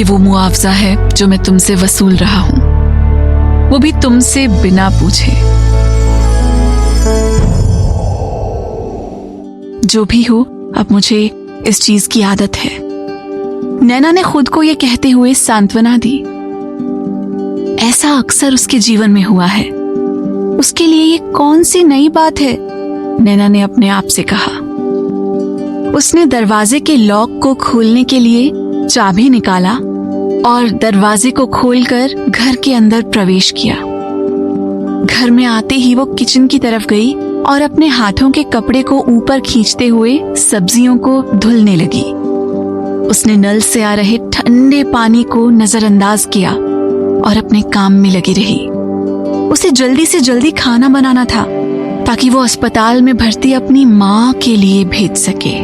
ये वो मुआवजा है जो मैं तुमसे वसूल रहा हूं, वो भी तुमसे बिना पूछे। जो भी हो, अब मुझे इस चीज की आदत है। नैना ने खुद को ये कहते हुए सांत्वना दी। ऐसा अक्सर उसके जीवन में हुआ है। उसके लिए ये कौन सी नई बात है, नैना ने अपने आप से कहा। उसने दरवाजे के लॉक को खोलने के लिए चाबी निकाला और दरवाजे को खोलकर घर के अंदर प्रवेश किया। घर में आते ही वो किचन की तरफ गई और अपने हाथों के कपड़े को ऊपर खींचते हुए सब्जियों को धुलने लगी। उसने नल से आ रहे ठंडे पानी को नजरअंदाज किया और अपने काम में लगी रही। उसे जल्दी से जल्दी खाना बनाना था ताकि वो अस्पताल में भर्ती अपनी माँ के लिए भेज सके।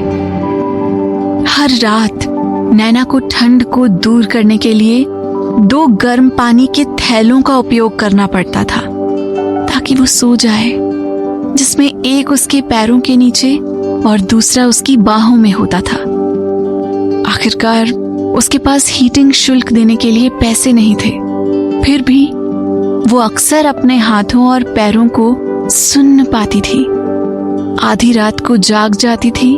हर रात नैना को ठंड को दूर करने के लिए 2 गर्म पानी के थैलों का उपयोग करना पड़ता था ताकि वो सो जाए, जिसमें एक उसके पैरों के नीचे और दूसरा उसकी बाहों में होता था। आखिरकार उसके पास हीटिंग शुल्क देने के लिए पैसे नहीं थे, फिर भी वो अक्सर अपने हाथों और पैरों को सुन्न पाती थी। आधी रात को जाग जाती थी।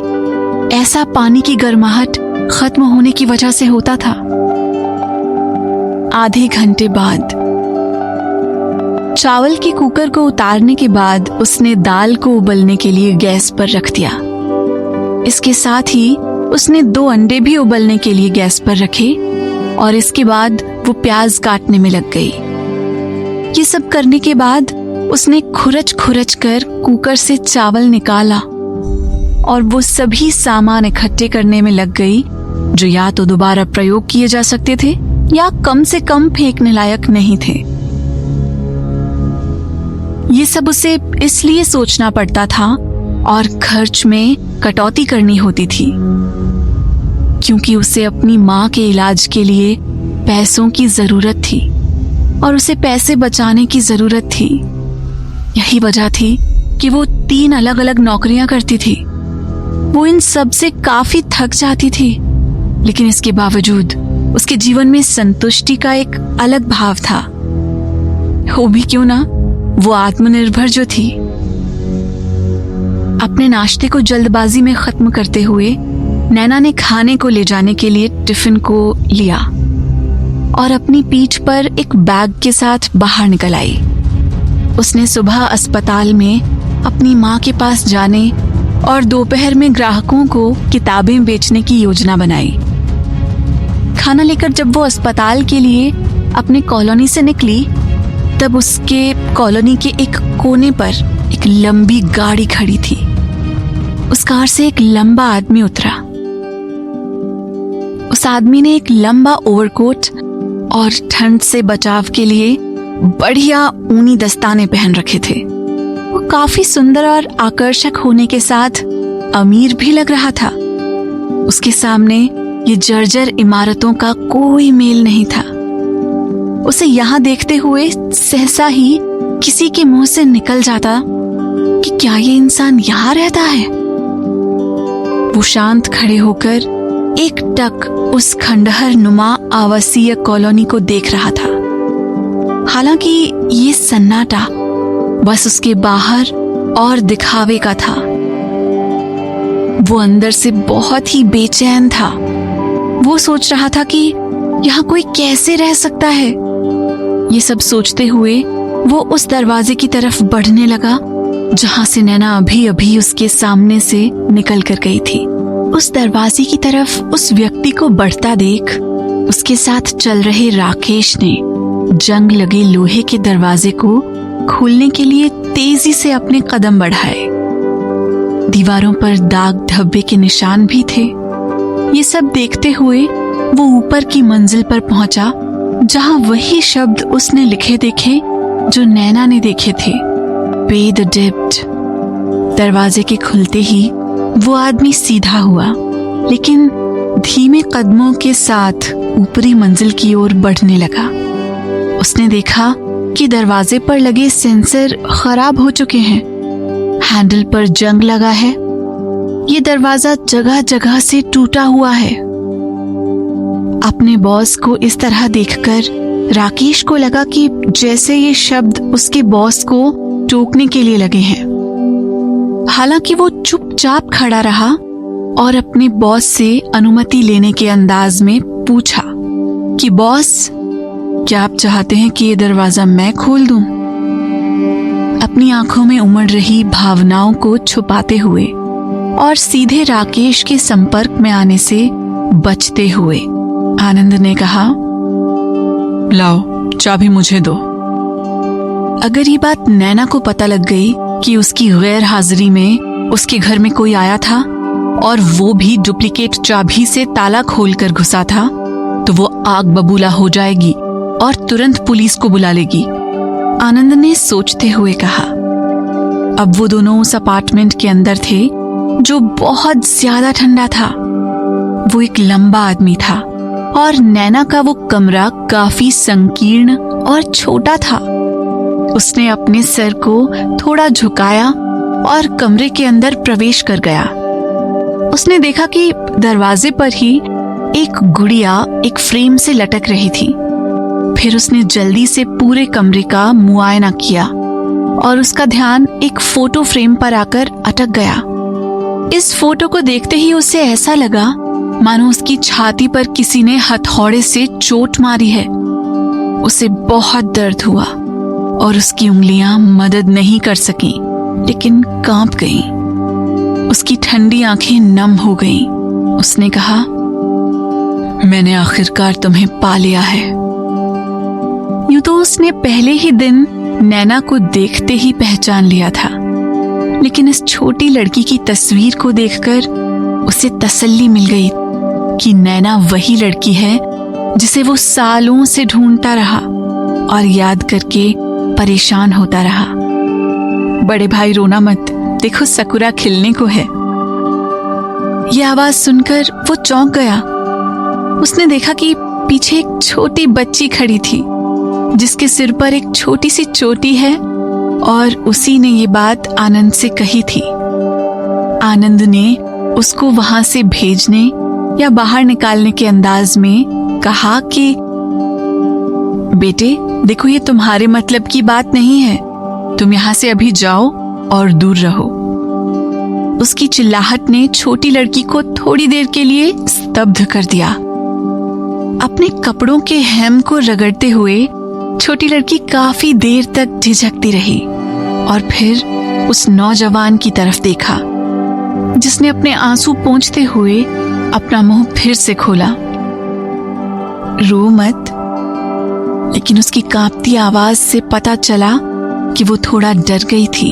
ऐसा पानी की गर्माहट खत्म होने की वजह से होता था। आधे घंटे बाद चावल के कुकर को उतारने के बाद उसने दाल को उबलने के लिए गैस पर रख दिया। इसके साथ ही उसने 2 अंडे भी उबलने के लिए गैस पर रखे और इसके बाद वो प्याज काटने में लग गई। ये सब करने के बाद उसने खुरच खुरच कर कुकर से चावल निकाला और वो सभी सामान इकट्ठे करने में लग गई जो या तो दोबारा प्रयोग किए जा सकते थे या कम से कम फेंकने लायक नहीं थे। ये सब उसे इसलिए सोचना पड़ता था और खर्च में कटौती करनी होती थी क्योंकि उसे अपनी माँ के इलाज के लिए पैसों की जरूरत थी और उसे पैसे बचाने की जरूरत थी। यही वजह थी कि वो 3 अलग अलग नौकरियां करती थी। वो इन सब से काफी थक जाती थी, लेकिन इसके बावजूद उसके जीवन में संतुष्टि का एक अलग भाव था। हो भी क्यों ना, वो आत्मनिर्भर जो थी। अपने नाश्ते को जल्दबाजी में खत्म करते हुए नैना ने खाने को ले जाने के लिए टिफिन को लिया और अपनी पीठ पर एक बैग के साथ बाहर निकल आई। उसने सुबह अस्पताल में अपनी माँ के पास जाने और दोपहर में ग्राहकों को किताबें बेचने की योजना बनाई। खाना लेकर जब वो अस्पताल के लिए अपने कॉलोनी से निकली, तब उसके कॉलोनी के एक कोने पर एक लंबी गाड़ी खड़ी थी। उस कार से एक लंबा आदमी उतरा। उस आदमी ने एक लंबा ओवरकोट और ठंड से बचाव के लिए बढ़िया ऊनी दस्ताने पहन रखे थे। वो काफी सुंदर और आकर्षक होने के साथ अमीर भी लग रहा था। उसके सामने ये जर्जर इमारतों का कोई मेल नहीं था। उसे यहाँ देखते हुए सहसा ही किसी के मुंह से निकल जाता कि क्या ये इंसान यहाँ रहता है। वो शांत खड़े होकर एक टक उस खंडहर नुमा आवासीय कॉलोनी को देख रहा था। हालांकि ये सन्नाटा बस उसके बाहर और दिखावे का था। वो अंदर से बहुत ही बेचैन था। वो सोच रहा था कि यहाँ कोई कैसे रह सकता है। ये सब सोचते हुए वो उस दरवाजे की तरफ बढ़ने लगा जहाँ से नैना अभी अभी उसके सामने से निकल कर गई थी। उस दरवाजे की तरफ उस व्यक्ति को बढ़ता देख उसके साथ चल रहे राकेश ने जंग लगे लोहे के दरवाजे को खोलने के लिए तेजी से अपने कदम बढ़ाए। दीवारों पर दाग धब्बे के निशान भी थे। ये सब देखते हुए वो ऊपर की मंजिल पर पहुंचा जहां वही शब्द उसने लिखे देखे जो नैना ने देखे थे, पे द डेप्ट। दरवाजे के खुलते ही वो आदमी सीधा हुआ, लेकिन धीमे कदमों के साथ ऊपरी मंजिल की ओर बढ़ने लगा। उसने देखा कि दरवाजे पर लगे सेंसर खराब हो चुके हैं। हैंडल पर जंग लगा है। ये दरवाजा जगह जगह से टूटा हुआ है। अपने बॉस को इस तरह देखकर राकेश को लगा कि जैसे ये शब्द उसके बॉस को टोकने के लिए लगे हैं। हालांकि वो चुपचाप खड़ा रहा और अपने बॉस से अनुमति लेने के अंदाज में पूछा कि बॉस, क्या आप चाहते हैं कि ये दरवाजा मैं खोल दूं? अपनी आंखों में उमड़ रही भावनाओं को छुपाते हुए और सीधे राकेश के संपर्क में आने से बचते हुए आनंद ने कहा, लाओ चाबी मुझे दो। अगर ये बात नैना को पता लग गई कि उसकी गैर हाजिरी में उसके घर में कोई आया था और वो भी डुप्लीकेट चाबी से ताला खोलकर घुसा था, तो वो आग बबूला हो जाएगी और तुरंत पुलिस को बुला लेगी। आनंद ने सोचते हुए कहा। अब वो दोनों उस अपार्टमेंट के अंदर थे जो बहुत ज्यादा ठंडा था। वो एक लंबा आदमी था और नैना का वो कमरा काफी संकीर्ण और छोटा था। उसने अपने सर को थोड़ा झुकाया और कमरे के अंदर प्रवेश कर गया। उसने देखा कि दरवाजे पर ही एक गुड़िया एक फ्रेम से लटक रही थी। फिर उसने जल्दी से पूरे कमरे का मुआयना किया और उसका ध्यान एक फोटो फ्रेम पर आकर अटक गया। इस फोटो को देखते ही उसे ऐसा लगा मानो उसकी छाती पर किसी ने हथौड़े से चोट मारी है। उसे बहुत दर्द हुआ और उसकी उंगलियां मदद नहीं कर सकीं, लेकिन कांप गईं। उसकी ठंडी आंखें नम हो गईं। उसने कहा, मैंने आखिरकार तुम्हें पा लिया है। यूं तो उसने पहले ही दिन नैना को देखते ही पहचान लिया था, लेकिन इस छोटी लड़की की तस्वीर को देखकर उसे तसल्ली मिल गई कि नैना वही लड़की है जिसे वो सालों से ढूंढता रहा और याद करके परेशान होता रहा। बड़े भाई रोना मत, देखो सकुरा खिलने को है। यह आवाज सुनकर वो चौंक गया। उसने देखा कि पीछे एक छोटी बच्ची खड़ी थी जिसके सिर पर एक छोटी सी चोटी है और उसी ने ये बात आनंद से कही थी। आनंद ने उसको वहां से भेजने या बाहर निकालने के अंदाज में कहा कि बेटे देखो, ये तुम्हारे मतलब की बात नहीं है, तुम यहां से अभी जाओ और दूर रहो। उसकी चिल्लाहट ने छोटी लड़की को थोड़ी देर के लिए स्तब्ध कर दिया। अपने कपड़ों के हेम को रगड़ते हुए छोटी लड़की काफी देर तक झिझकती रही और फिर उस नौजवान की तरफ देखा जिसने अपने आंसू पोंछते हुए अपना मुंह फिर से खोला। रो मत। लेकिन उसकी कांपती आवाज से पता चला कि वो थोड़ा डर गई थी।